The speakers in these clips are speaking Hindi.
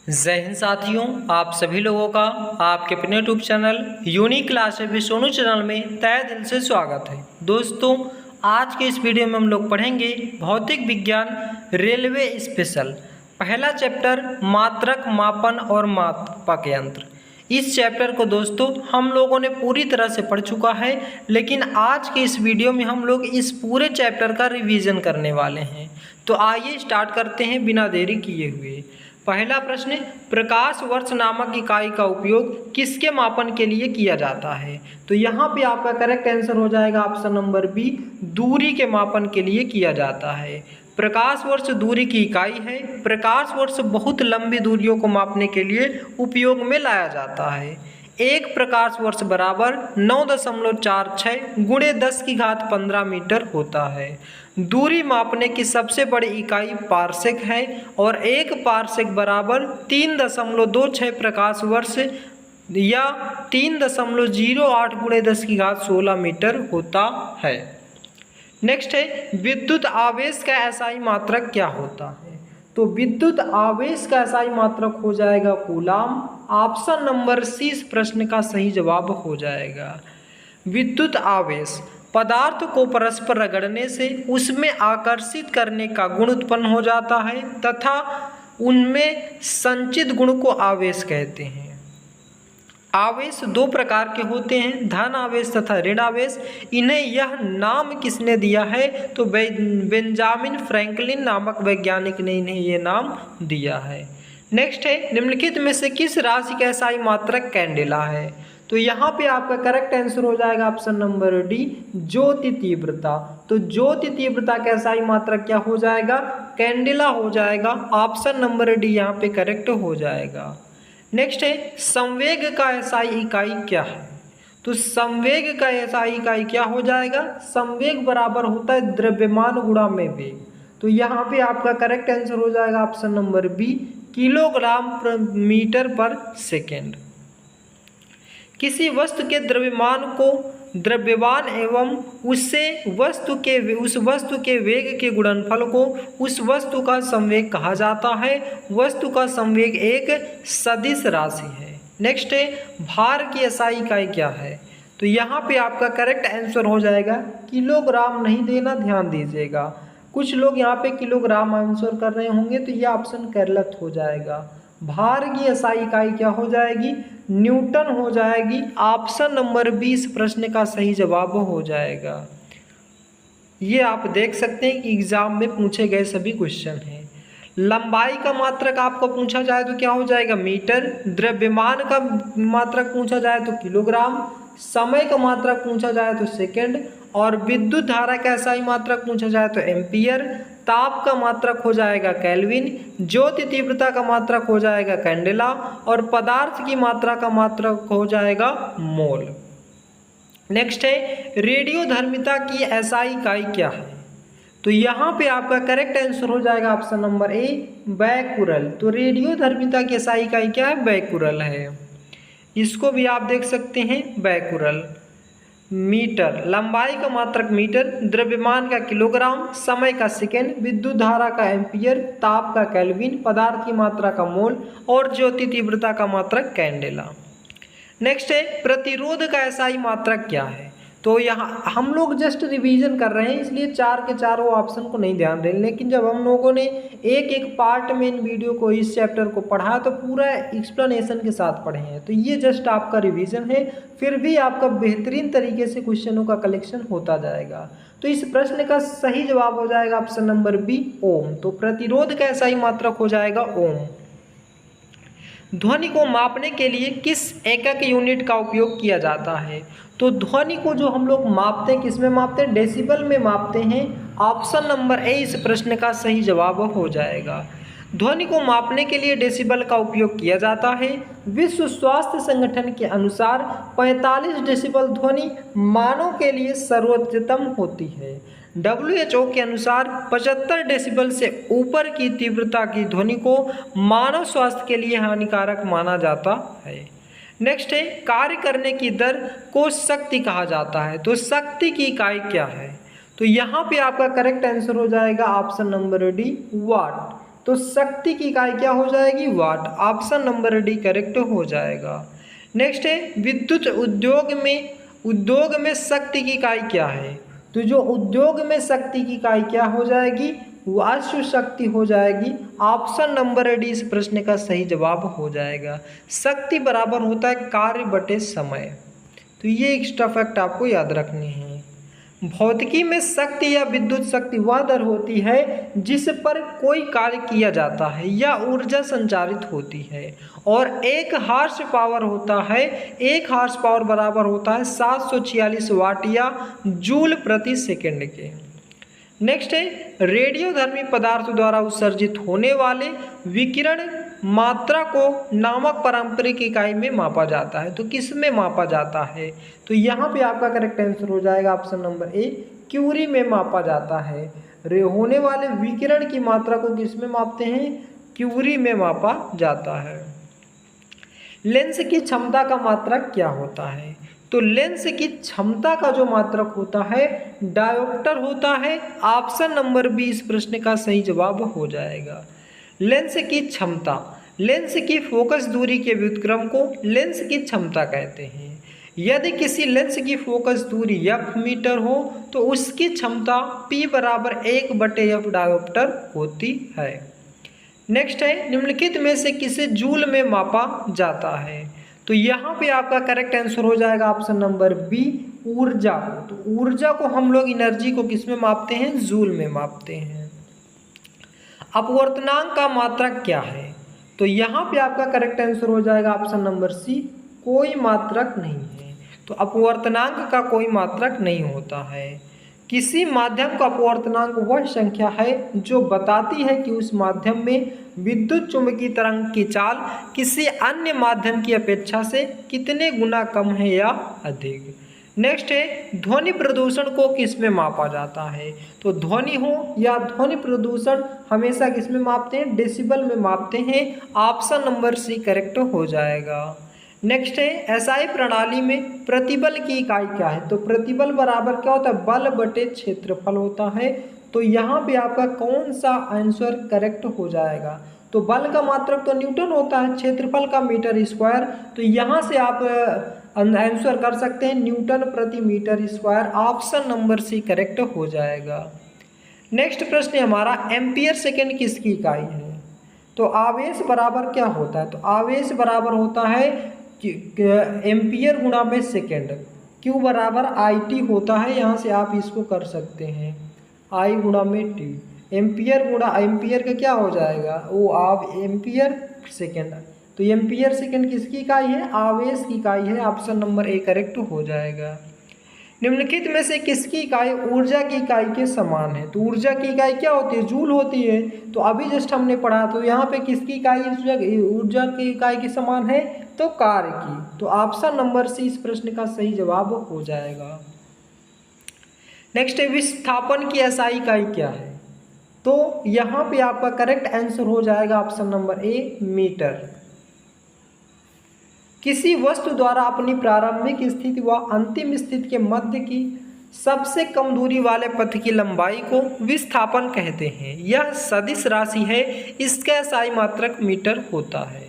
जय हिंद साथियों, आप सभी लोगों का आपके अपने YouTube channel unique classes with Sonu channel में तहे दिल से स्वागत है। दोस्तों, आज के इस वीडियो में हम लोग पढ़ेंगे भौतिक विज्ञान रेलवे स्पेशल पहला चैप्टर मात्रक मापन और मापक यंत्र। इस चैप्टर को दोस्तों हम लोगों ने पूरी तरह से पढ़ चुका है, लेकिन आज के इस वीडियो में हम लोग इस पूरे चैप्टर का रिवीजन करने वाले हैं। तो आइए स्टार्ट करते हैं बिना देरी किए हुए। पहला प्रश्न, प्रकाश वर्ष नामक इकाई का उपयोग किसके मापन के लिए किया जाता है? तो यहाँ पे आपका करेक्ट आंसर हो जाएगा ऑप्शन नंबर बी, दूरी के मापन के लिए किया जाता है। प्रकाश वर्ष दूरी की इकाई है। प्रकाश वर्ष बहुत लंबी दूरियों को मापने के लिए उपयोग में लाया जाता है। एक प्रकाश वर्ष बराबर 9.46 गुणे 10⁻15 मीटर होता है। दूरी मापने की सबसे बड़ी इकाई पारसेक है और एक पारसेक बराबर 3.26 प्रकाश वर्ष या 3.08 गुणे 10⁻16 मीटर होता है। नेक्स्ट है, विद्युत आवेश का एसआई मात्रक क्या होता है? तो विद्युत आवेश का एसआई मात्रक हो जाएगा कूलाम। ऑप्शन नंबर सी इस प्रश्न का सही जवाब हो जाएगा। विद्युत आवेश पदार्थ को परस्पर रगड़ने से उसमें आकर्षित करने का गुण उत्पन्न हो जाता है तथा उनमें संचित गुण को आवेश कहते हैं। आवेश दो प्रकार के होते हैं, धन आवेश तथा ऋण आवेश। इन्हें यह नाम किसने दिया है? तो बेंजामिन फ्रैंकलिन नामक वैज्ञानिक ने इन्हें यह नाम दिया है। नेक्स्ट है, निम्नलिखित में से किस राशि का एसआई मात्रक कैंडेला है? तो यहाँ पे आपका करेक्ट आंसर हो जाएगा ऑप्शन नंबर डी, ज्योति तीव्रता। तो ज्योति तीव्रता का एसआई मात्रक क्या हो जाएगा? कैंडेला हो जाएगा। ऑप्शन नंबर डी यहाँ पे करेक्ट हो जाएगा। नेक्स्ट है, संवेग का एसआई इकाई क्या है? तो संवेग का एसआई इकाई क्या हो जाएगा? संवेग बराबर होता है द्रव्यमान गुणा में वेग। तो यहाँ पे आपका करेक्ट आंसर हो जाएगा option number B, kilogram metre पर सेकेंड। किसी वस्तु के द्रव्यमान को द्रव्यमान एवं उस वस्तु के वेग के गुणनफल को उस वस्तु का संवेग कहा जाता है। वस्तु का संवेग एक सदिश राशि है। नेक्स्ट है, भार की एसआई इकाई क्या है? तो यहाँ पे आपका करेक्ट आंसर हो जाएगा किलोग्राम नहीं देना, ध्यान दीजिएगा। कुछ लोग यहाँ पे किलोग्राम आंसर कर रहे होंगे तो यह ऑप्शन गलत हो जाएगा। भार की एसआई इकाई क्या हो जाएगी? न्यूटन हो जाएगी। ऑप्शन नंबर 20 प्रश्न का सही जवाब हो जाएगा। ये आप देख सकते हैं कि एग्जाम में पूछे गए सभी क्वेश्चन हैं। लंबाई का मात्रक आपको पूछा जाए तो क्या हो जाएगा? मीटर। द्रव्यमान का मात्रक पूछा जाए तो किलोग्राम। समय का मात्रक पूछा जाए तो सेकंड। और विद्युत धारा का एसआई मात्रक पूछा जाए तो एम्पियर। ताप का मात्रक हो जाएगा केल्विन। ज्योति तीव्रता का मात्रक हो जाएगा कैंडेला। और पदार्थ की मात्रा का मात्रक हो जाएगा मोल। नेक्स्ट है, रेडियोधर्मिता की एसआई इकाई क्या है? तो यहाँ पे आपका करेक्ट आंसर हो जाएगा ऑप्शन नंबर ए, बैकुरल। तो रेडियोधर्मिता की एसआई इकाई क्या है? बैकुरल है। इसको भी आप देख सकते हैं, बैकुरल। मीटर, लंबाई का मात्रक मीटर, द्रव्यमान का किलोग्राम, समय का सेकेंड, विद्युत धारा का एम्पियर, ताप का केल्विन, पदार्थ की मात्रा का मोल और ज्योति तीव्रता का मात्रक कैंडेला। नेक्स्ट है, प्रतिरोध का एसआई मात्रक क्या है? तो यहाँ हम लोग जस्ट रिवीजन कर रहे हैं, इसलिए चार के चारों ऑप्शन को नहीं ध्यान रहे, लेकिन जब हम लोगों ने एक एक पार्ट में इन वीडियो को, इस चैप्टर को पढ़ा तो पूरा एक्सप्लेनेशन के साथ पढ़े हैं। तो ये जस्ट आपका रिवीजन है, फिर भी आपका बेहतरीन तरीके से क्वेश्चनों का कलेक्शन होता जाएगा। तो इस प्रश्न का सही जवाब हो जाएगा ऑप्शन नंबर बी, ओम। तो प्रतिरोध का एसआई मात्रक हो जाएगा ओम। ध्वनि को मापने के लिए किस एकक यूनिट का उपयोग किया जाता है? तो ध्वनि को जो हम लोग मापते हैं, किस में मापते हैं? डेसिबल में मापते हैं। ऑप्शन नंबर ए इस प्रश्न का सही जवाब हो जाएगा। ध्वनि को मापने के लिए डेसिबल का उपयोग किया जाता है। विश्व स्वास्थ्य संगठन के अनुसार 45 डेसिबल ध्वनि मानव के लिए सर्वोत्तम होती है। WHO के अनुसार 75 डेसिबल से ऊपर की तीव्रता की ध्वनि को मानव स्वास्थ्य के लिए हानिकारक माना जाता है। नेक्स्ट है, कार्य करने की दर को शक्ति कहा जाता है। तो शक्ति की इकाई क्या है? तो यहाँ पे आपका करेक्ट आंसर हो जाएगा ऑप्शन नंबर डी, वाट। तो शक्ति की इकाई क्या हो जाएगी, वाट। ऑप्शन नंबर डी करेक्ट हो जाएगा। नेक्स्ट है विद्युत उद्योग में शक्ति की इकाई क्या है। तो जो उद्योग में शक्ति की इकाई क्या हो जाएगी, वास्तु शक्ति हो जाएगी। ऑप्शन नंबर डी इस प्रश्न का सही जवाब हो जाएगा। शक्ति बराबर होता है कार्य बटे समय। तो ये एक्स्ट्रा फैक्ट आपको याद रखने हैं। भौतिकी में शक्ति या विद्युत शक्ति वह दर होती है जिस पर कोई कार्य किया जाता है या ऊर्जा संचारित होती है, और 1 हॉर्स पावर होता है, 1 हॉर्स पावर बराबर होता है 746 वाट या जूल प्रति सेकंड के। नेक्स्ट है रेडियोधर्मी पदार्थ द्वारा उत्सर्जित होने वाले विकिरण मात्रा को नामक पारंपरिक इकाई में मापा जाता है। तो किस में मापा जाता है, तो यहाँ पे आपका करेक्ट आंसर हो जाएगा ऑप्शन नंबर ए, क्यूरी में मापा जाता है। होने वाले विकिरण की मात्रा को किस में मापते हैं, क्यूरी में मापा जाता है। लेंस की क्षमता का मात्रक क्या होता है, तो लेंस की क्षमता का जो मात्रक होता है डायोप्टर होता है। ऑप्शन नंबर बी इस प्रश्न का सही जवाब हो जाएगा। लेंस की क्षमता, लेंस की फोकस दूरी के व्युत्क्रम को लेंस की क्षमता कहते हैं। यदि किसी लेंस की फोकस दूरी f मीटर हो तो उसकी क्षमता P बराबर 1/f डायोप्टर होती है। नेक्स्ट है निम्नलिखित में से किसे जूल में मापा जाता है, तो यहाँ पे आपका करेक्ट आंसर हो जाएगा ऑप्शन नंबर बी, ऊर्जा को। तो ऊर्जा को हम लोग एनर्जी को किस में मापते हैं, जूल में मापते हैं। अपवर्तनांक का मात्रक क्या है, तो यहाँ पे आपका करेक्ट आंसर हो जाएगा ऑप्शन नंबर सी, कोई मात्रक नहीं है। तो अपवर्तनांक का कोई मात्रक नहीं होता है। किसी माध्यम का अपवर्तनांक वह संख्या है जो बताती है कि उस माध्यम में विद्युत चुंबकीय तरंग की चाल किसी अन्य माध्यम की अपेक्षा से कितने गुना कम है या अधिक। नेक्स्ट है ध्वनि प्रदूषण को किस में मापा जाता है, तो ध्वनि हो या ध्वनि प्रदूषण हमेशा किस में मापते हैं, डेसिबल में मापते हैं। ऑप्शन नंबर सी करेक्ट हो जाएगा। नेक्स्ट है एसआई प्रणाली में प्रतिबल की इकाई क्या है, तो प्रतिबल बराबर क्या होता है, बल बटे क्षेत्रफल होता है। तो यहाँ पे आपका कौन सा आंसर करेक्ट हो जाएगा, तो बल का मात्रक तो न्यूटन होता है, क्षेत्रफल का मीटर स्क्वायर। तो यहाँ से आप आंसर कर सकते हैं न्यूटन प्रति metre square. Option number C correct हो जाएगा। नेक्स्ट प्रश्न हमारा एम्पियर सेकेंड किसकी इकाई है, तो आवेश बराबर क्या होता है, तो आवेश बराबर होता है एम्पियर गुणा में सेकेंड, क्यू बराबर आई टी होता है। यहाँ से आप इसको कर सकते हैं आई गुणा में टी, एम्पियर गुणा एम्पियर का क्या हो जाएगा, वो आप एम्पियर सेकेंड। तो एम्पियर सेकेंड किसकी इकाई है, आवेश की इकाई है। ऑप्शन नंबर ए करेक्ट हो जाएगा। निम्नलिखित में से किसकी इकाई ऊर्जा की इकाई के समान है, तो ऊर्जा की इकाई क्या होती है, जूल होती है। तो अभी जस्ट हमने पढ़ा, तो यहाँ पे किसकी इकाई ऊर्जा की इकाई के समान है, तो कार्य की। तो ऑप्शन नंबर सी इस प्रश्न का सही जवाब हो जाएगा। नेक्स्ट है विस्थापन की एसआई इकाई क्या है, तो यहाँ पे आपका करेक्ट आंसर हो जाएगा ऑप्शन नंबर ए, मीटर। किसी वस्तु द्वारा अपनी प्रारंभिक स्थिति व अंतिम स्थिति के मध्य की सबसे कम दूरी वाले पथ की लंबाई को विस्थापन कहते हैं। यह सदिश राशि है, इसका एसआई मात्रक मीटर होता है।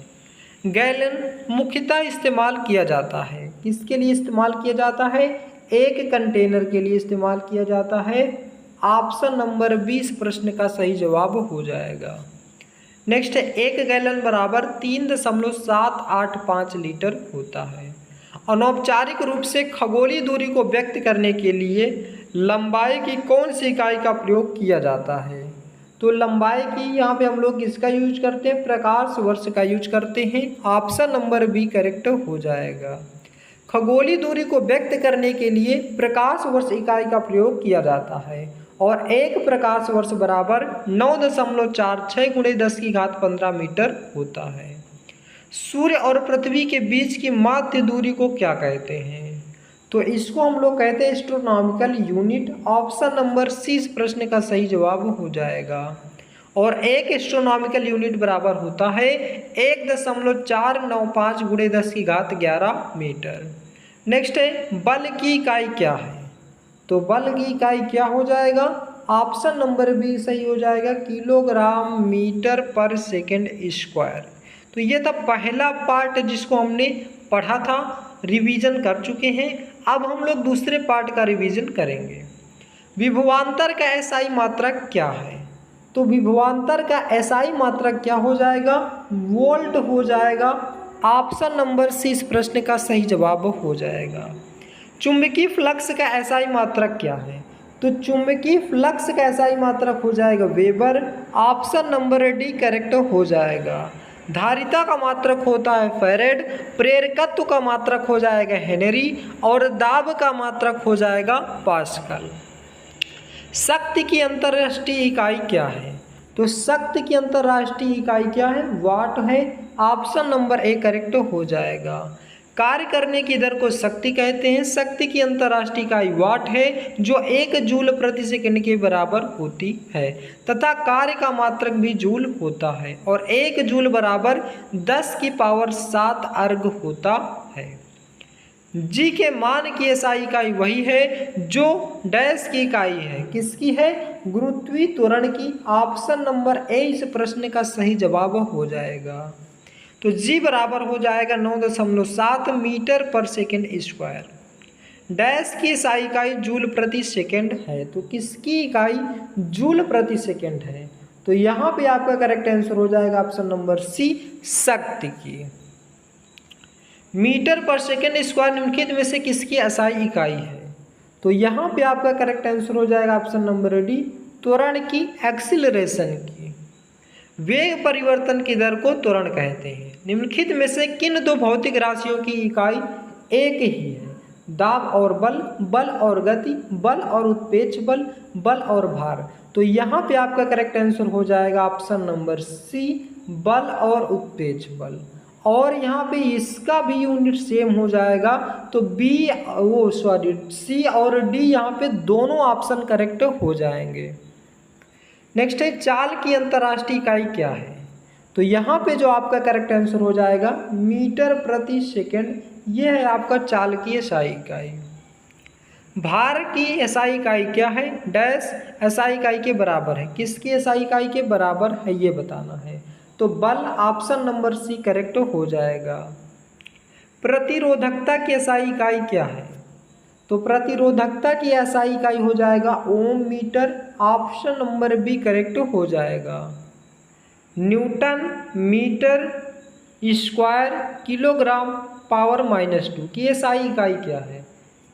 गैलन मुख्यतः इस्तेमाल किया जाता है, किसके लिए इस्तेमाल किया जाता है, एक कंटेनर के लिए इस्तेमाल किया जाता है। ऑप्शन नंबर 20 प्रश्न का सही जवाब हो जाएगा। नेक्स्ट है 1 गैलन बराबर 3.785 लीटर होता है। अनौपचारिक रूप से खगोलीय दूरी को व्यक्त करने के लिए लंबाई की कौन सी इकाई का प्रयोग किया जाता है, तो लंबाई की यहाँ पे हम लोग किसका यूज करते हैं, प्रकाश वर्ष का यूज करते हैं। ऑप्शन नंबर बी करेक्ट हो जाएगा। खगोलीय दूरी को व्यक्त करने के लिए प्रकाश वर्ष इकाई का प्रयोग किया जाता है, और एक प्रकाश वर्ष बराबर 9.46 × 10⁻15 मीटर होता है। सूर्य और पृथ्वी के बीच की माध्य दूरी को क्या कहते हैं, तो इसको हम लोग कहते हैं astronomical unit. Option number C इस प्रश्न का सही जवाब हो जाएगा। और एक एस्ट्रोनॉमिकल यूनिट बराबर होता है 1.495 × 10⁻11 मीटर। नेक्स्ट है बल की इकाई क्या है, तो बल की इकाई क्या हो जाएगा, ऑप्शन नंबर बी सही हो जाएगा, किलोग्राम मीटर पर सेकेंड स्क्वायर। तो ये था पहला पार्ट जिसको हमने पढ़ा था, रिवीजन कर चुके हैं। अब हम लोग दूसरे पार्ट का रिवीजन करेंगे। विभवांतर का एसआई मात्रक क्या है? तो विभवांतर का एसआई मात्रक क्या हो जाएगा? वोल्ट हो जाएगा। ऑप्शन नंबर सी इस प्रश्न का सही जवाब हो जाएगा। चुंबकीय फ्लक्स का एसआई मात्रक क्या है? तो चुंबकीय फ्लक्स का एसआई मात्रक हो जाएगा weber. Option number D correct हो जाएगा। धारिता का मात्रक होता है फैरेड, प्रेरकत्व का मात्रक हो जाएगा हेनरी और दाब का मात्रक हो जाएगा पास्कल। शक्ति की अंतर्राष्ट्रीय इकाई क्या है? तो शक्ति की अंतर्राष्ट्रीय इकाई क्या है? वाट है। ऑप्शन नंबर ए करेक्ट हो जाएगा। कार्य करने की दर को शक्ति कहते हैं। शक्ति की अंतर्राष्ट्रीय इकाई वाट है जो 1 जूल प्रति सेकंड के बराबर होती है तथा कार्य का मात्रक भी जूल होता है और 1 जूल बराबर 10 की पावर 7 अर्ग होता है। जी के मान की एसआई इकाई वही है जो डैश की इकाई है। किसकी है? गुरुत्वीय त्वरण की। ऑप्शन नंबर ए इस प्रश्न का सही जवाब हो जाएगा। तो जी बराबर हो जाएगा 9.7 मीटर पर सेकेंड स्क्वायर। डैश की एसआई इकाई जूल प्रति सेकेंड है। तो किसकी इकाई? जूल प्रति सेकेंड है। तो यहाँ पे आपका करेक्ट आंसर हो जाएगा ऑप्शन नंबर सी, शक्ति की। मीटर पर सेकेंड स्क्वायर निम्नलिखित में से किसकी एसआई इकाई है? तो यहाँ पे आपका करेक्ट आंसर हो जाएगा ऑप्शन नंबर डी, त्वरण की, एक्सीलरेशन की। वेग परिवर्तन की दर को त्वरण कहते हैं। निम्नलिखित में से किन दो भौतिक राशियों की इकाई एक ही है? दाब और बल, बल और गति, बल और उत्प्रेक्ष बल, बल और भार। तो यहाँ पे आपका करेक्ट आंसर हो जाएगा ऑप्शन नंबर सी, बल और उत्प्रेक्ष बल। और यहाँ पे इसका भी यूनिट सेम हो जाएगा। तो सी और डी यहाँ पे दोनों ऑप्शन करेक्ट हो जाएंगे। नेक्स्ट है चाल की अंतर्राष्ट्रीय इकाई क्या है? तो यहाँ पे जो आपका करेक्ट आंसर हो जाएगा मीटर प्रति सेकेंड। ये है आपका चाल की एसआई इकाई। भार की एसआई इकाई क्या है? डैश एसआई इकाई के बराबर है। किसकी एसआई इकाई के बराबर है ये बताना है। तो बल, ऑप्शन नंबर सी करेक्ट हो जाएगा। प्रतिरोधकता की एसआई इकाई क्या है? तो प्रतिरोधकता की एसआई इकाई हो जाएगा ohm metre. Option number B correct हो जाएगा। Newton metre square kilogram power -2 की एसआई इकाई क्या है?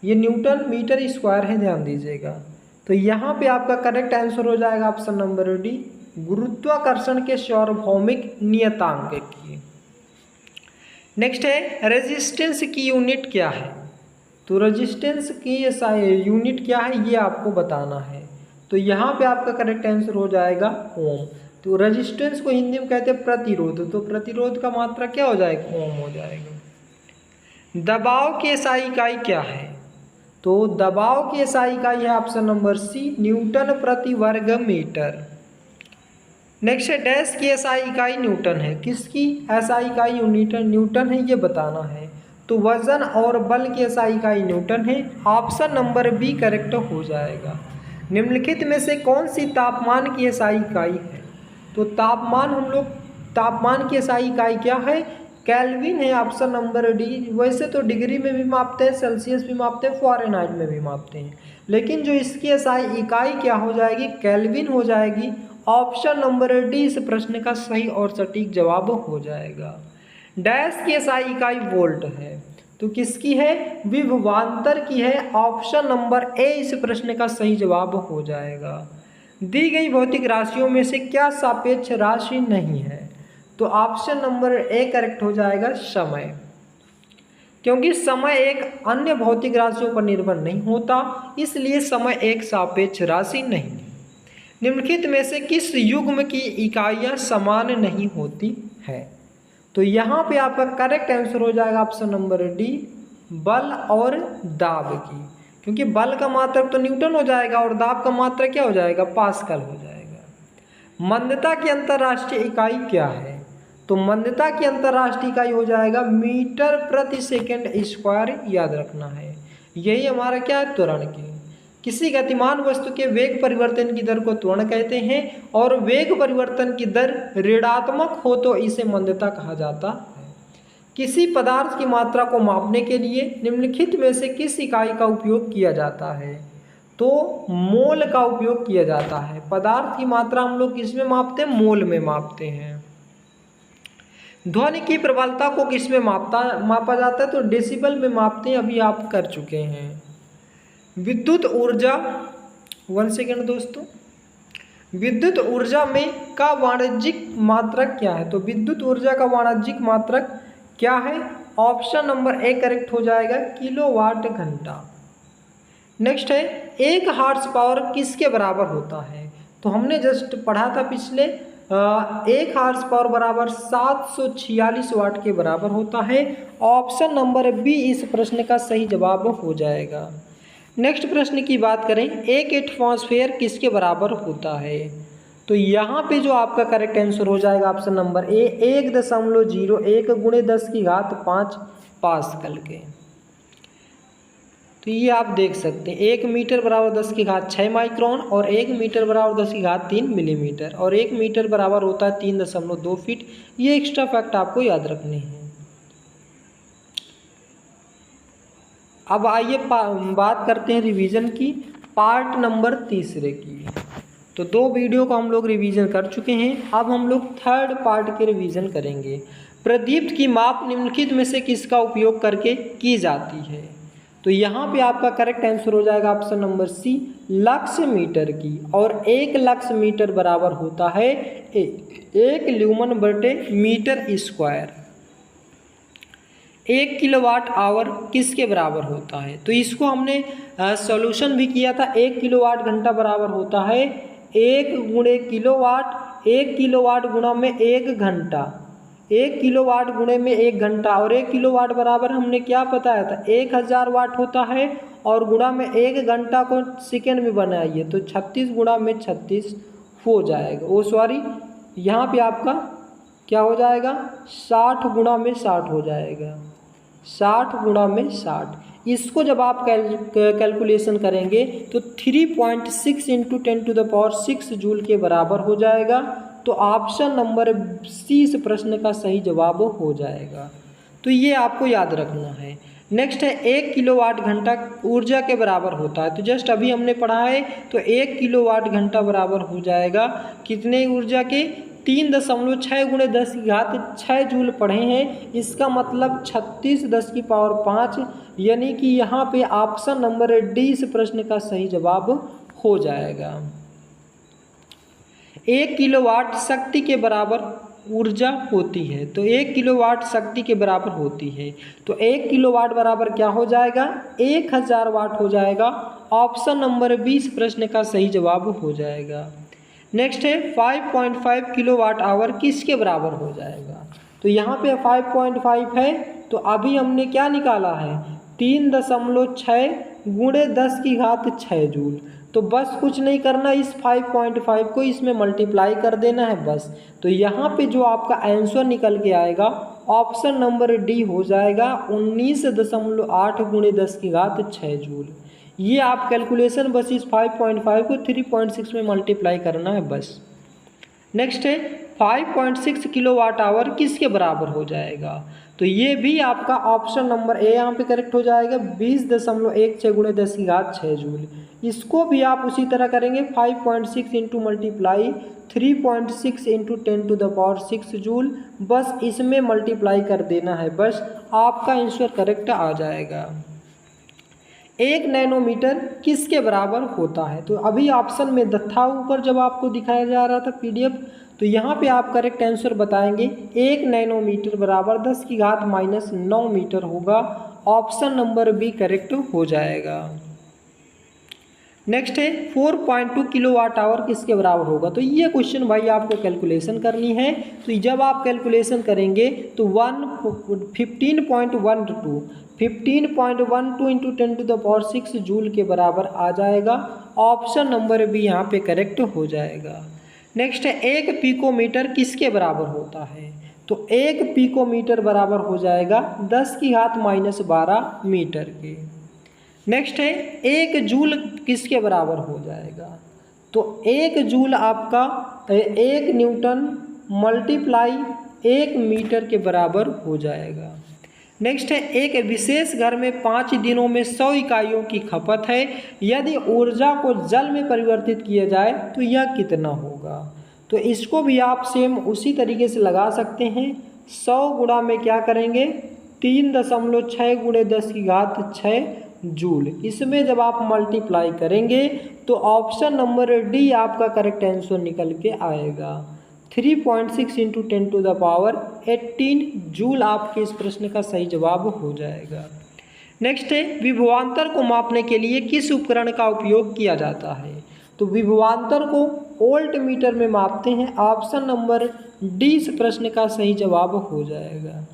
ये न्यूटन मीटर स्क्वायर है, ध्यान दीजिएगा। तो यहाँ पे आपका करेक्ट आंसर हो जाएगा ऑप्शन नंबर डी, गुरुत्वाकर्षण के सार्वभौमिक नियतांक की। नेक्स्ट है रेजिस्टेंस की यूनिट क्या है? तो रेजिस्टेंस की यूनिट क्या है ये आपको बताना है। तो यहाँ पे आपका करेक्ट आंसर हो जाएगा ओम। तो रेजिस्टेंस को हिंदी में कहते हैं प्रतिरोध। तो प्रतिरोध का मात्रा क्या हो जाएगा? ओम हो जाएगा। दबाव की एसआई इकाई क्या है? तो दबाव की एसआई इकाई है ऑप्शन नंबर सी, न्यूटन प्रति वर्ग मीटर। नेक्स्ट है डैश की एसआई इकाई न्यूटन है। किसकी एसआई इकाई न्यूटन है ये बताना है। तो वजन और बल की एसआई इकाई न्यूटन है। ऑप्शन नंबर बी करेक्ट हो जाएगा। निम्नलिखित में से कौन सी तापमान की एसआई इकाई है? तो तापमान की एसआई इकाई क्या है? केल्विन है। Option number D. वैसे तो डिग्री में भी मापते हैं, सेल्सियस भी मापते हैं, फ़ारेनहाइट में भी मापते हैं, लेकिन जो इसकी एसआई इकाई क्या हो जाएगी? केल्विन हो जाएगी। ऑप्शन नंबर डी इस प्रश्न का सही और सटीक जवाब हो जाएगा। डैश की एसआई इकाई वोल्ट है। तो किसकी है? विभवांतर की है। ऑप्शन नंबर ए इस प्रश्न का सही जवाब हो जाएगा। दी गई भौतिक राशियों में से क्या सापेक्ष राशि नहीं है? तो ऑप्शन नंबर ए करेक्ट हो जाएगा समय, क्योंकि समय एक अन्य भौतिक राशियों पर निर्भर नहीं होता, इसलिए समय एक सापेक्ष राशि नहीं है। निम्नलिखित में से किस युग्म की इकाइयाँ समान नहीं होती है? तो यहाँ पे आपका करेक्ट आंसर हो जाएगा ऑप्शन नंबर डी, बल और दाब की, क्योंकि बल का मात्रक तो न्यूटन हो जाएगा और दाब का मात्रक क्या हो जाएगा? पास्कल हो जाएगा। मंदता की अंतर्राष्ट्रीय इकाई क्या है? तो मंदता की अंतर्राष्ट्रीय इकाई हो जाएगा मीटर प्रति सेकेंड स्क्वायर। याद रखना है, यही हमारा क्या है? त्वरण की। किसी गतिमान वस्तु के वेग परिवर्तन की दर को त्वरण कहते हैं और वेग परिवर्तन की दर ऋणात्मक हो तो इसे मंदता कहा जाता है। किसी पदार्थ की मात्रा को मापने के लिए निम्नलिखित में से किस इकाई का उपयोग किया जाता है? तो मोल का उपयोग किया जाता है। पदार्थ की मात्रा हम लोग किस में मापते हैं? मोल में मापते हैं। ध्वनि की प्रबलता को किस में मापा जाता है? तो डेसिबल में मापते हैं, अभी आप कर चुके हैं। विद्युत ऊर्जा, 1 सेकेंड दोस्तों, विद्युत ऊर्जा में का वाणिज्यिक मात्रक क्या है? तो विद्युत ऊर्जा का वाणिज्यिक मात्रक क्या है? ऑप्शन नंबर ए करेक्ट हो जाएगा, किलोवाट घंटा। नेक्स्ट है 1 हॉर्स पावर किसके बराबर होता है? तो हमने जस्ट पढ़ा था पिछले 1 हॉर्स पावर बराबर 746 वाट के बराबर होता है। ऑप्शन नंबर बी इस प्रश्न का सही जवाब हो जाएगा। नेक्स्ट प्रश्न की बात करें, 1 एटमॉस्फेयर किसके बराबर होता है? तो यहाँ पे जो आपका करेक्ट आंसर हो जाएगा ऑप्शन नंबर ए, 1.01 × 10⁵ पास्कल के। तो ये आप देख सकते हैं 1 मीटर बराबर 10⁶ माइक्रोन और 1 मीटर बराबर 10⁻³ मिलीमीटर और 1 मीटर बराबर होता है 3.2 फीट। ये एक्स्ट्रा फैक्ट आपको याद रखने हैं। अब आइए बात करते हैं रिवीजन की, पार्ट नंबर 3 की। तो 2 वीडियो को हम लोग रिवीजन कर चुके हैं, अब हम लोग 3rd पार्ट के रिवीजन करेंगे। प्रदीप्त की माप निम्नलिखित में से किसका उपयोग करके की जाती है? तो यहाँ पे आपका करेक्ट आंसर हो जाएगा option number C, lux metre की। और 1 लक्स मीटर बराबर होता है 1 ल्यूमन बटे मीटर स्क्वायर। 1 किलोवाट आवर किसके बराबर होता है? तो इसको हमने सॉल्यूशन भी किया था। 1 किलोवाट घंटा बराबर होता है 1 गुणे किलोवाट, 1 किलोवाट गुणा में 1 घंटा, 1 किलोवाट गुणे में 1 घंटा। और 1 किलोवाट बराबर हमने क्या बताया था? 1000 वाट होता है और गुणा में 1 घंटा को सेकेंड में बनाइए तो 36 गुणा में 36 हो जाएगा। ओ सॉरी, यहाँ पे आपका क्या हो जाएगा? 60 गुणा में 60 हो जाएगा, 60 गुणा में 60। इसको जब आप कैलकुलेशन करेंगे तो 3.6 × 10⁶ जूल के बराबर हो जाएगा। तो ऑप्शन नंबर सी इस प्रश्न का सही जवाब हो जाएगा। तो ये आपको याद रखना है। नेक्स्ट है 1 किलोवाट घंटा ऊर्जा के बराबर होता है। तो जस्ट अभी हमने पढ़ा है, तो 1 किलोवाट घंटा बराबर हो जाएगा कितने ऊर्जा के? 3.6 × 10⁻6 जूल पढ़े हैं। इसका मतलब 36 10⁵, यानी कि यहाँ पे ऑप्शन नंबर डी इस प्रश्न का सही जवाब हो जाएगा। 1 किलोवाट शक्ति के बराबर ऊर्जा होती है। तो 1 किलोवाट शक्ति के बराबर होती है। तो 1 किलोवाट बराबर क्या हो जाएगा? 1000 वाट हो जाएगा। ऑप्शन नंबर 20 प्रश्न का सही जवाब हो जाएगा। नेक्स्ट है 5.5 किलोवाट आवर किसके बराबर हो जाएगा? तो यहाँ पे 5.5 है, तो अभी हमने क्या निकाला है? 3.6 × 10⁻6 जूल। तो बस कुछ नहीं करना, इस 5.5 को इसमें मल्टीप्लाई कर देना है बस। तो यहाँ पे जो आपका आंसर निकल के आएगा ऑप्शन नंबर डी हो जाएगा 19.8 × 10⁻6 जूल। ये आप कैलकुलेशन बस इस 5.5 को 3.6 में मल्टीप्लाई करना है बस। नेक्स्ट है 5.6 किलोवाट आवर किसके बराबर हो जाएगा? तो ये भी आपका ऑप्शन नंबर ए यहाँ पे करेक्ट हो जाएगा 20.16 × 10⁻6 जूल। इसको भी आप उसी तरह करेंगे 5.6 इंटू मल्टीप्लाई 3.6 इंटू 10⁻6 जूल। बस इसमें मल्टीप्लाई कर देना है, बस आपका आंसर करेक्ट आ जाएगा। 1 नैनोमीटर किसके बराबर होता है? तो अभी ऑप्शन में था ऊपर जब आपको दिखाया जा रहा था PDF, तो यहाँ पे आप करेक्ट आंसर बताएंगे 1 नैनोमीटर बराबर 10⁻⁻9 मीटर होगा। ऑप्शन नंबर बी करेक्ट हो जाएगा। नेक्स्ट है 4.2 किलोवाट आवर किसके बराबर होगा? तो ये क्वेश्चन भाई आपको कैलकुलेशन करनी है। तो जब आप कैलकुलेशन करेंगे तो 15.12 इंटू 10⁻6 जूल के बराबर आ जाएगा। ऑप्शन नंबर बी यहाँ पे करेक्ट हो जाएगा। नेक्स्ट है 1 पिकोमीटर किसके बराबर होता है? तो 1 पिकोमीटर बराबर हो जाएगा 10⁻12 मीटर के। नेक्स्ट है 1 जूल किसके बराबर हो जाएगा? तो 1 जूल आपका 1 न्यूटन मल्टीप्लाई 1 मीटर के बराबर हो जाएगा। नेक्स्ट है एक विशेष घर में 5 दिनों में 100 इकाइयों की खपत है, यदि ऊर्जा को जल में परिवर्तित किया जाए तो यह कितना होगा? तो इसको भी आप सेम उसी तरीके से लगा सकते हैं। 100 गुणा में क्या करेंगे 3.6 गुणे 10 की घात 6 जूल। इसमें जब आप मल्टीप्लाई करेंगे तो ऑप्शन नंबर डी आपका करेक्ट आंसर निकल के आएगा। 3.6 इंटू 10⁻18 जूल आपके इस प्रश्न का सही जवाब हो जाएगा। नेक्स्ट है विभवांतर को मापने के लिए किस उपकरण का उपयोग किया जाता है? तो विभवांतर को वोल्ट मीटर में मापते हैं। ऑप्शन नंबर डी इस प्रश्न का सही जवाब हो जाएगा।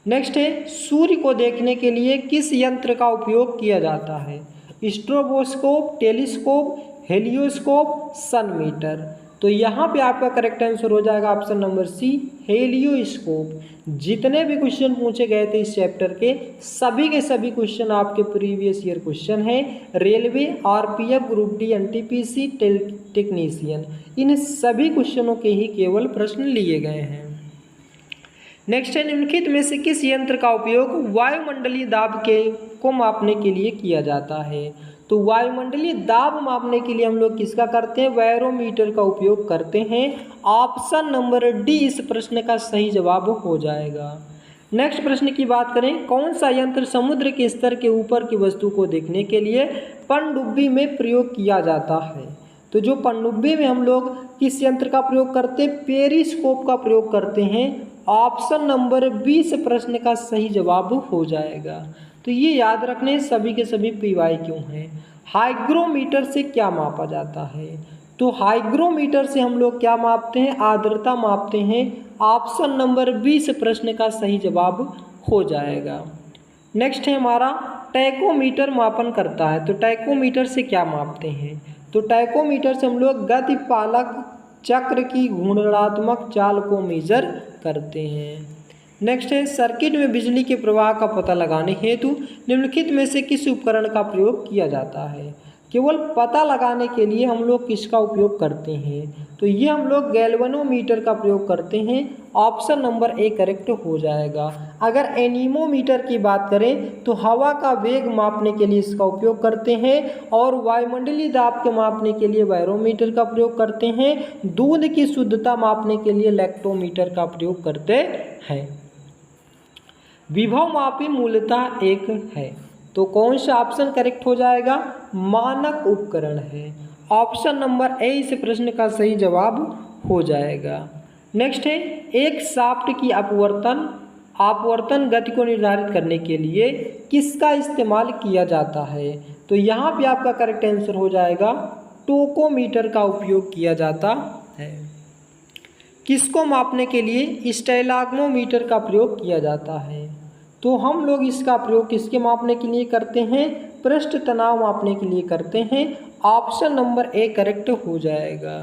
नेक्स्ट है सूर्य को देखने के लिए किस यंत्र का उपयोग किया जाता है? स्ट्रोबोस्कोप, टेलीस्कोप, हेलियोस्कोप, सन मीटर। तो यहाँ पे आपका करेक्ट आंसर हो जाएगा ऑप्शन नंबर सी हेलियोस्कोप। जितने भी क्वेश्चन पूछे गए थे इस चैप्टर के सभी क्वेश्चन आपके प्रीवियस ईयर क्वेश्चन हैं। Railway, RPF, group D, NTPC, technician, इन सभी क्वेश्चनों के ही केवल प्रश्न लिए गए हैं। नेक्स्ट है निम्नलिखित में से किस यंत्र का उपयोग वायुमंडलीय दाब को मापने के लिए किया जाता है? तो वायुमंडलीय दाब मापने के लिए हम लोग किसका करते हैं? बैरोमीटर का उपयोग करते हैं। ऑप्शन नंबर डी इस प्रश्न का सही जवाब हो जाएगा। नेक्स्ट प्रश्न की बात करें, कौन सा यंत्र समुद्र के स्तर के ऊपर की वस्तु को देखने के लिए पनडुब्बी में प्रयोग किया जाता है? तो जो पनडुब्बी में हम लोग किस यंत्र का प्रयोग करते हैं? पेरिस्कोप का प्रयोग करते हैं। ऑप्शन नंबर 20 प्रश्न का सही जवाब हो जाएगा। तो ये याद रखने सभी के सभी पीवाई क्यों हैं। हाइग्रोमीटर से क्या मापा जाता है? तो हाइग्रोमीटर से हम लोग क्या मापते हैं? आर्द्रता मापते हैं। ऑप्शन नंबर 20 प्रश्न का सही जवाब हो जाएगा। नेक्स्ट है हमारा टैकोमीटर मापन करता है। तो टैकोमीटर से क्या मापते हैं? तो टैकोमीटर से हम लोग गतिपालक चक्र की घूर्णनात्मक चाल को मेजर करते हैं। नेक्स्ट है सर्किट में बिजली के प्रवाह का पता लगाने हेतु निम्नलिखित में से किस उपकरण का प्रयोग किया जाता है? केवल पता लगाने के लिए हम लोग किसका उपयोग करते हैं? तो ये हम लोग गैल्वेनोमीटर का प्रयोग करते हैं। ऑप्शन नंबर ए करेक्ट हो जाएगा। अगर एनीमोमीटर की बात करें तो हवा का वेग मापने के लिए इसका उपयोग करते हैं और वायुमंडलीय दाब के मापने के लिए बैरोमीटर का प्रयोग करते हैं। दूध की शुद्धता मापने के लिए लैक्टोमीटर का प्रयोग करते हैं। विभव मापी मूलतः एक है। तो कौन सा ऑप्शन करेक्ट हो जाएगा? मानक उपकरण है। ऑप्शन नंबर ए इस प्रश्न का सही जवाब हो जाएगा। नेक्स्ट है एक शाफ्ट की अपवर्तन गति को निर्धारित करने के लिए किसका इस्तेमाल किया जाता है? तो यहाँ पे आपका करेक्ट आंसर हो जाएगा टोकोमीटर का उपयोग किया जाता है। किसको मापने के लिए स्टेलाग्मोमीटर का प्रयोग किया जाता है? तो हम लोग इसका प्रयोग किसके मापने के लिए करते हैं? पृष्ठ तनाव मापने के लिए करते हैं। ऑप्शन नंबर ए करेक्ट हो जाएगा।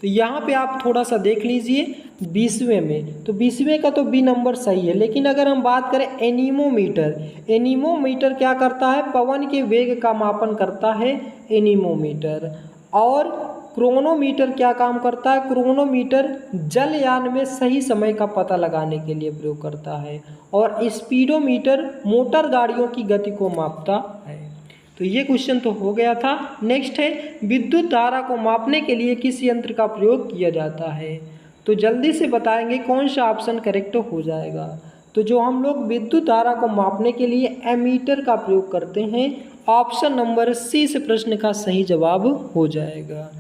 तो यहाँ पे आप थोड़ा सा देख लीजिए 20वें में, तो 20वें का तो बी नंबर सही है। लेकिन अगर हम बात करें एनीमोमीटर क्या करता है? पवन के वेग का मापन करता है एनीमोमीटर। और क्रोनोमीटर क्या काम करता है? क्रोनोमीटर जलयान में सही समय का पता लगाने के लिए प्रयोग करता है। और स्पीडोमीटर मोटर गाड़ियों की गति को मापता है। तो ये क्वेश्चन तो हो गया था। नेक्स्ट है विद्युत धारा को मापने के लिए किस यंत्र का प्रयोग किया जाता है? तो जल्दी से बताएंगे कौन सा ऑप्शन करेक्ट हो जाएगा। तो जो हम लोग विद्युत धारा को मापने के लिए एमीटर का प्रयोग करते हैं। ऑप्शन नंबर सी इस प्रश्न का सही जवाब हो जाएगा।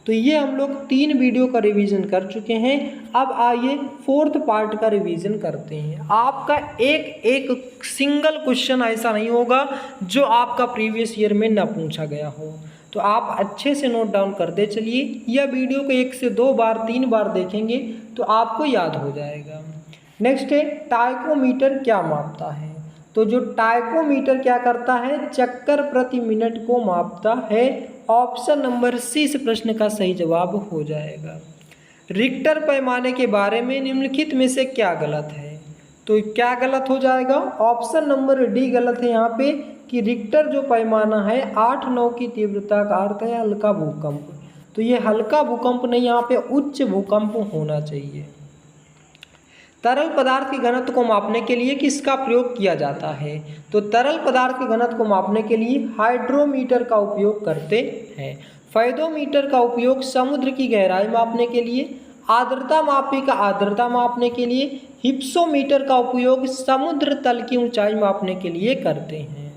तो ये हम लोग 3 वीडियो का रिवीजन कर चुके हैं। अब आइए 4th पार्ट का रिवीजन करते हैं। आपका एक सिंगल क्वेश्चन ऐसा नहीं होगा जो आपका प्रीवियस ईयर में न पूछा गया हो। तो आप अच्छे से नोट डाउन करते चलिए। यह वीडियो को 1 से 2 बार 3 बार देखेंगे तो आपको याद हो जाएगा। नेक्स्ट है टाइकोमीटर क्या मापता है? तो जो टाइकोमीटर क्या करता है? चक्कर प्रति मिनट को मापता है। ऑप्शन नंबर सी इस प्रश्न का सही जवाब हो जाएगा। रिक्टर पैमाने के बारे में निम्नलिखित में से क्या गलत है? तो क्या गलत हो जाएगा? ऑप्शन नंबर डी गलत है यहाँ पे कि रिक्टर जो पैमाना है 8-9 की तीव्रता का अर्थ है हल्का भूकंप। तो ये हल्का भूकंप नहीं, यहाँ पे उच्च भूकंप होना चाहिए। तरल पदार्थ के घनत्व को मापने के लिए किसका प्रयोग किया जाता है? तो तरल पदार्थ के घनत्व को मापने के लिए हाइड्रोमीटर का उपयोग करते हैं। फेदोमीटर का उपयोग समुद्र की गहराई मापने के लिए, आर्द्रता मापी का आर्द्रता मापने के लिए, हिप्सोमीटर का उपयोग समुद्र तल की ऊंचाई मापने के लिए करते हैं।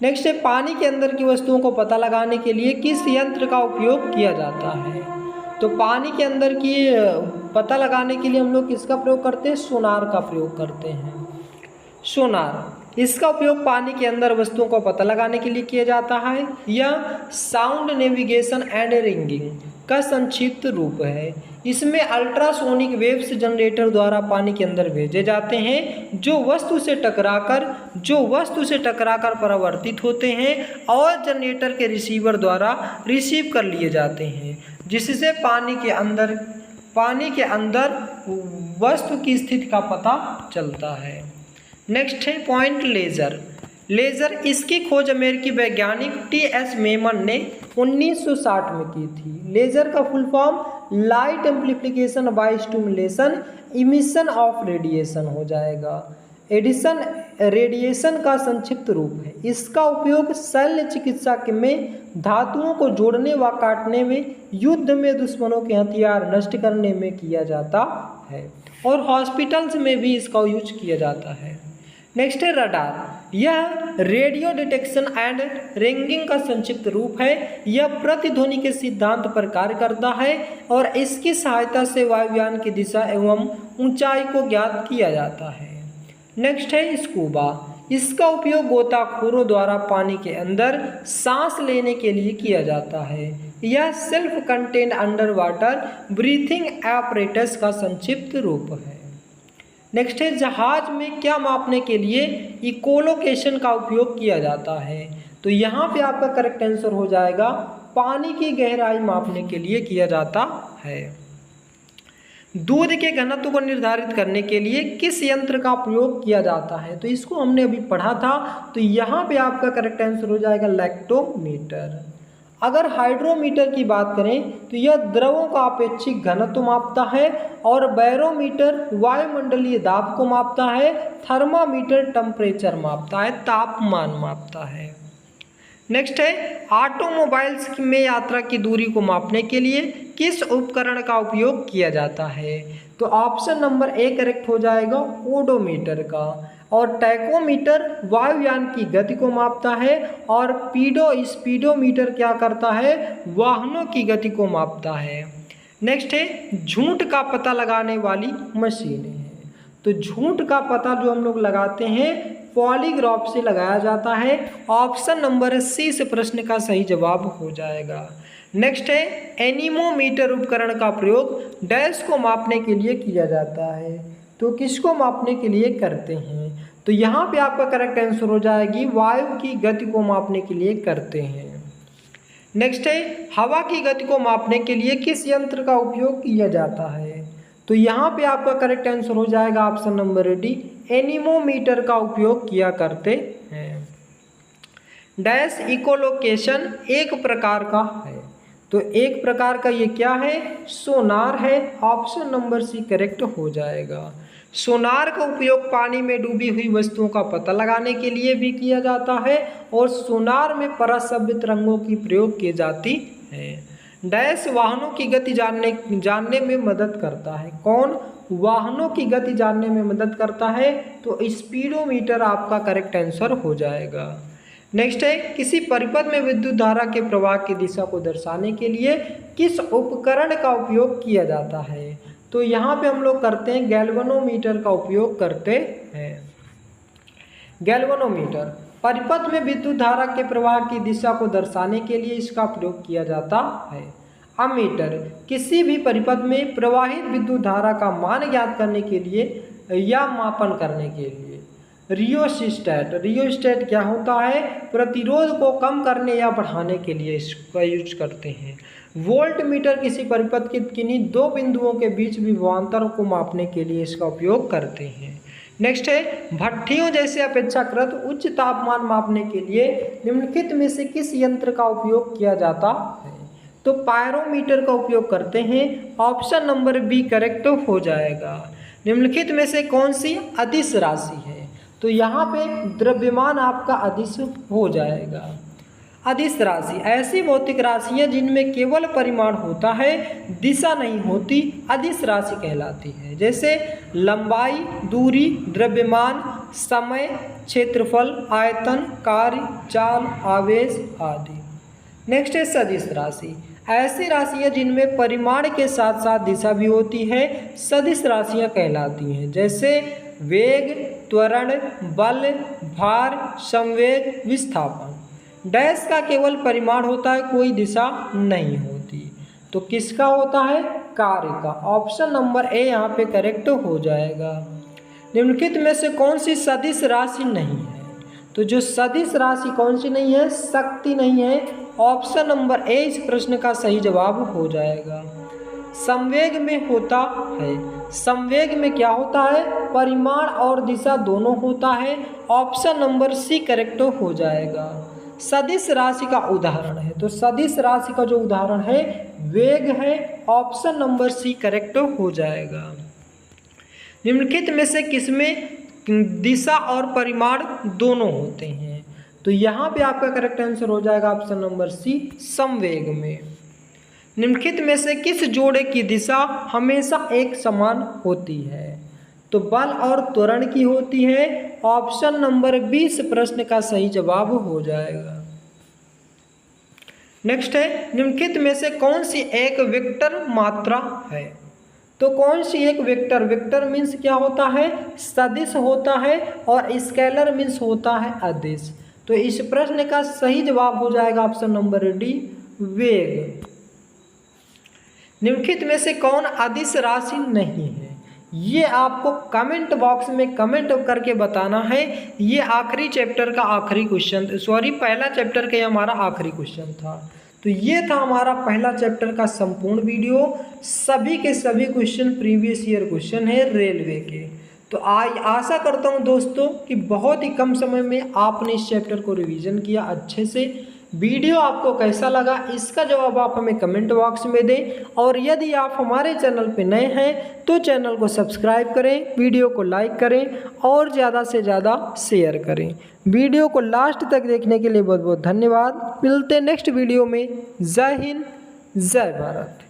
नेक्स्ट है, पानी के अंदर की वस्तुओं को पता लगाने के लिए किस यंत्र का उपयोग किया जाता है? तो पानी के अंदर की पता लगाने के लिए हम लोग किसका प्रयोग करते हैं? सोनार का प्रयोग करते हैं। सोनार, इसका उपयोग पानी के अंदर वस्तुओं को पता लगाने के लिए किया जाता है। यह साउंड नेविगेशन एंड रिंगिंग का संक्षिप्त रूप है। इसमें अल्ट्रासोनिक वेव्स जनरेटर द्वारा पानी के अंदर भेजे जाते हैं जो वस्तु से टकराकर परावर्तित होते हैं और जनरेटर के रिसीवर द्वारा रिसीव कर लिए जाते हैं, जिससे पानी के अंदर वस्तु की स्थिति का पता चलता है। नेक्स्ट है पॉइंट लेज़र, इसकी खोज अमेरिकी वैज्ञानिक टी.एस. मेमन ने 1960 में की थी। लेज़र का full form light amplification by stimulation emission of radiation हो जाएगा। रेडिएशन का संक्षिप्त रूप है। इसका उपयोग शल्य चिकित्सा में धातुओं को जोड़ने व काटने में, युद्ध में दुश्मनों के हथियार नष्ट करने में किया जाता है और हॉस्पिटल्स में भी इसका यूज किया जाता है। नेक्स्ट है रडार, यह रेडियो डिटेक्शन एंड रिंगिंग का संक्षिप्त रूप है। यह प्रतिध्वनि के सिद्धांत पर कार्य करता है और इसकी सहायता से वायुयान की दिशा एवं ऊंचाई को ज्ञात किया जाता है। नेक्स्ट है स्कूबा, इसका उपयोग गोताखोरों द्वारा पानी के अंदर सांस लेने के लिए किया जाता है। यह self contained under water breathing apparatus का संक्षिप्त रूप है। नेक्स्ट है जहाज में क्या मापने के लिए इकोलोकेशन का उपयोग किया जाता है? तो यहाँ पे आपका करेक्ट आंसर हो जाएगा पानी की गहराई मापने के लिए किया जाता है। दूध के घनत्व को निर्धारित करने के लिए किस यंत्र का प्रयोग किया जाता है? तो इसको हमने अभी पढ़ा था, तो यहाँ पे आपका करेक्ट आंसर हो जाएगा लैक्टोमीटर। अगर हाइड्रोमीटर की बात करें तो यह द्रवों का अपेक्षिक घनत्व मापता है और बैरोमीटर वायुमंडलीय दाब को मापता है। थर्मामीटर टेम्परेचर मापता है, तापमान मापता है। नेक्स्ट है ऑटोमोबाइल्स में यात्रा की दूरी को मापने के लिए किस उपकरण का उपयोग किया जाता है? तो ऑप्शन नंबर ए करेक्ट हो जाएगा ओडोमीटर का। और टैकोमीटर वायुयान की गति को मापता है और स्पीडोमीटर क्या करता है? वाहनों की गति को मापता है। नेक्स्ट है झूठ का पता लगाने वाली मशीन है। तो झूठ का पता जो हम लोग लगाते हैं पॉलीग्राफ से लगाया जाता है। ऑप्शन नंबर सी इस प्रश्न का सही जवाब हो जाएगा। नेक्स्ट है एनीमोमीटर उपकरण का प्रयोग डैश को मापने के लिए किया जाता है। तो किसको मापने के लिए करते हैं? तो यहाँ पे आपका करेक्ट आंसर हो जाएगी वायु की गति को मापने के लिए करते हैं। नेक्स्ट है हवा की गति को मापने के लिए किस यंत्र का उपयोग किया जाता है? तो यहाँ पे आपका करेक्ट आंसर हो जाएगा ऑप्शन नंबर डी, एनीमोमीटर का उपयोग किया करते हैं। डैश इकोलोकेशन एक प्रकार का है। तो एक प्रकार का ये क्या है? सोनार है। ऑप्शन नंबर सी करेक्ट हो जाएगा। सोनार का उपयोग पानी में डूबी हुई वस्तुओं का पता लगाने के लिए भी किया जाता है और सोनार में पराश्रव्य तरंगों की प्रयोग की जाती है। डैश वाहनों की गति जानने में मदद करता है। कौन? वाहनों की गति जानने में मदद करता है। तो स्पीडोमीटर आपका करेक्ट आंसर हो जाएगा। नेक्स्ट है किसी परिपथ में विद्युत धारा के प्रवाह की दिशा को दर्शाने के लिए किस उपकरण का उपयोग किया जाता है? तो यहाँ पे हम लोग करते हैं गैल्वेनोमीटर का उपयोग करते हैं। गैल्वेनोमीटर परिपथ में विद्युत धारा के प्रवाह की दिशा को दर्शाने के लिए इसका प्रयोग किया जाता है। अमीटर किसी भी परिपथ में प्रवाहित विद्युत धारा का मान ज्ञात करने के लिए या मापन करने के लिए। रियोस्टेट क्या होता है? प्रतिरोध को कम करने या बढ़ाने के लिए इसका यूज करते हैं। वोल्ट मीटर किसी परिपथ के किन्हीं दो बिंदुओं के बीच विभवांतर को मापने के लिए इसका उपयोग करते हैं। नेक्स्ट है, भट्ठियों जैसे अपेक्षाकृत उच्च तापमान मापने के लिए निम्नलिखित में से किस यंत्र का उपयोग किया जाता है? तो पायरोमीटर का उपयोग करते हैं। ऑप्शन नंबर बी करेक्ट हो जाएगा। निम्नलिखित में से कौन सी अदिश राशि है? तो यहाँ पे द्रव्यमान आपका अदिश हो जाएगा। अदिश राशि ऐसी भौतिक राशियाँ जिनमें केवल परिमाण होता है, दिशा नहीं होती, अदिश राशि कहलाती है। जैसे लंबाई, दूरी, द्रव्यमान, समय, क्षेत्रफल, आयतन, कार्य, चाल, आवेश आदि। नेक्स्ट है सदिश राशि, ऐसी राशियाँ जिनमें परिमाण के साथ साथ दिशा भी होती है, सदिश राशियाँ कहलाती हैं। जैसे वेग, त्वरण, बल, भार, संवेग, विस्थापन। डैश का केवल परिमाण होता है, कोई दिशा नहीं होती। तो किसका होता है? कार्य का। ऑप्शन नंबर ए यहाँ पे करेक्ट हो जाएगा। निम्नलिखित में से कौन सी सदिश राशि नहीं है? तो जो सदिश राशि कौन सी नहीं है? शक्ति नहीं है। ऑप्शन नंबर ए इस प्रश्न का सही जवाब हो जाएगा। संवेग में होता है। संवेग में क्या होता है? परिमाण और दिशा दोनों होता है। ऑप्शन नंबर सी करेक्ट हो जाएगा। सदिश राशि का उदाहरण है, तो सदिश राशि का जो उदाहरण है वेग है। ऑप्शन नंबर सी करेक्ट हो जाएगा। निम्नलिखित में से किसमें दिशा और परिमाण दोनों होते हैं? तो यहाँ पे आपका करेक्ट आंसर हो जाएगा ऑप्शन नंबर सी, संवेग में। निम्नलिखित में से किस जोड़े की दिशा हमेशा एक समान होती है? तो बल और त्वरण की होती है। ऑप्शन नंबर 20 प्रश्न का सही जवाब हो जाएगा। नेक्स्ट है, निम्नलिखित में से कौन सी एक वेक्टर मात्रा है? तो कौन सी एक वेक्टर? वेक्टर मीन्स क्या होता है? सदिश होता है, और स्केलर मीन्स होता है अदिश। तो इस प्रश्न का सही जवाब हो जाएगा ऑप्शन नंबर डी, वेग। निम्नलिखित में से कौन अदिश राशि नहीं है? ये आपको कमेंट बॉक्स में कमेंट करके बताना है। ये आखिरी चैप्टर का आखिरी क्वेश्चन, पहला चैप्टर का हमारा आखिरी क्वेश्चन था। तो ये था हमारा पहला चैप्टर का संपूर्ण वीडियो। सभी के सभी क्वेश्चन प्रीवियस ईयर क्वेश्चन है रेलवे के। तो आशा करता हूँ दोस्तों कि बहुत ही कम समय में आपने इस चैप्टर को रिवीजन किया अच्छे से। वीडियो आपको कैसा लगा इसका जवाब आप हमें कमेंट बॉक्स में दें, और यदि आप हमारे चैनल पर नए हैं तो चैनल को सब्सक्राइब करें, वीडियो को लाइक करें और ज़्यादा से ज़्यादा शेयर करें। वीडियो को लास्ट तक देखने के लिए बहुत बहुत धन्यवाद। मिलते हैं नेक्स्ट वीडियो में। जय हिंद, जय भारत।